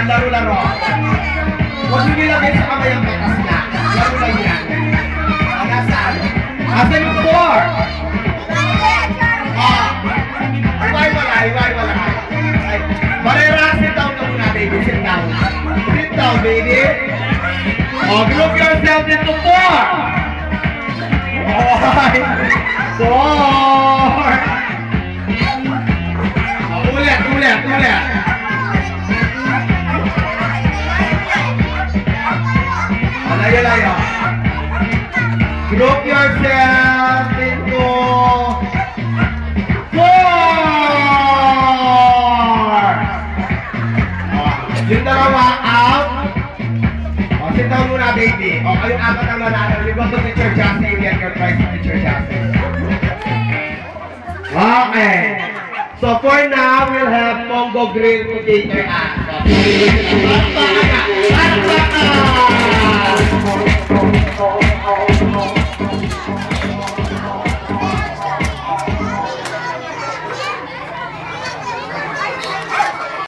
yan, laro-laro. Huwag nyo nilagay sa kamay ang batas na. Laro lang yan. Nasaan? Nasaan yung 4? Iwai-wala. Barera, sit down na muna, baby. Sit down. Sit down, baby. Group yourself into 4. Okay. 4. Ulit. Layo. Group yourself into 4. Yung dalawa out. Sit down muna, baby. Kayong apat ang manalo. You go to Teacher Jassy. You get your prize to Teacher Jassy. Okay. So for now, we'll have Mongo Grill to take your ass.